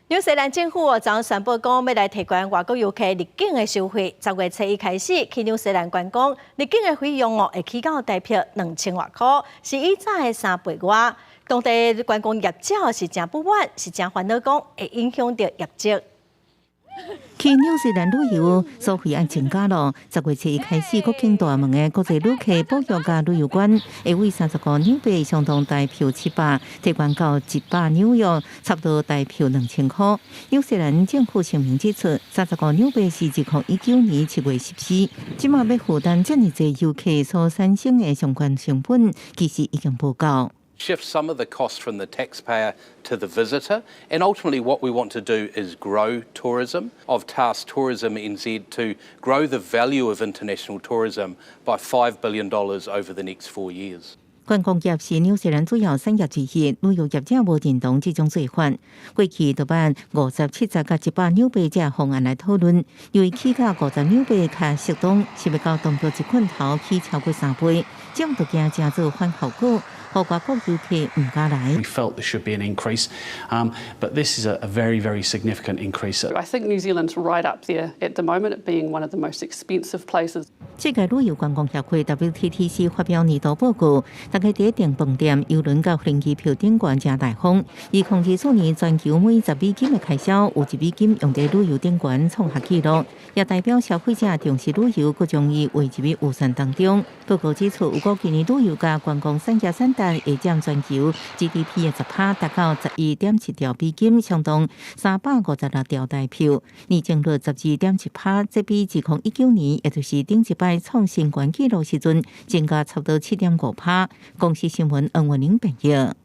纽西兰政府昨宣布讲，要来提高外国游客入境的收费。10月7日开始，去纽西兰观光入境的费用会起到大约2000多块，是以前的3倍外。当地观光业者是真不满，是真烦恼，讲会影响到业绩。去纽西兰旅游收费按增加了。10月7日开始，国境大门的国际旅客保育甲旅游馆会为35纽币，相当大票700，提高到100纽约，差不多大票2000块。纽西兰政府声明指出，35纽币是2019年7月14，即马要负担这么多游客所产生的相关成本，其实已经不够。Shift some of the cost from the taxpayer to the visitor, and ultimately what we want to do is grow tourism. I've tasked Tourism NZ to grow the value of international tourism by $5 billion over the next 4 years. 观光业是纽西兰主要产业之一，旅游业者无认同这种做法。过去多办50、70甲100纽币这方案来讨论，由于起价50纽币较适当，是要到当地一罐头起超过3倍，这样就惊正做反效果。外国游客唔敢来。We felt there should be an increase, but this is a very, very significant increase. I think New Zealand's right up there at the moment at being one of the most expensive places. 世界旅游观光协会 WTTC 发表年度报告，大概第一订饭店、邮轮甲飞机票顶悬正大方，以控制去年全球每10美金的开销，有1美金用在旅游顶悬创下纪录，也代表消费者重视旅游，佮将伊划入预算当中。报告指出，如果今年旅游甲观光产业产值会占全球 GDP 的10%，达到11.7兆美金，相当356兆台票，年增率12.7%，这比2019年，也就是顶一摆创新高纪录时阵，增加差不多7.5%。公司新闻，恩文玲编译。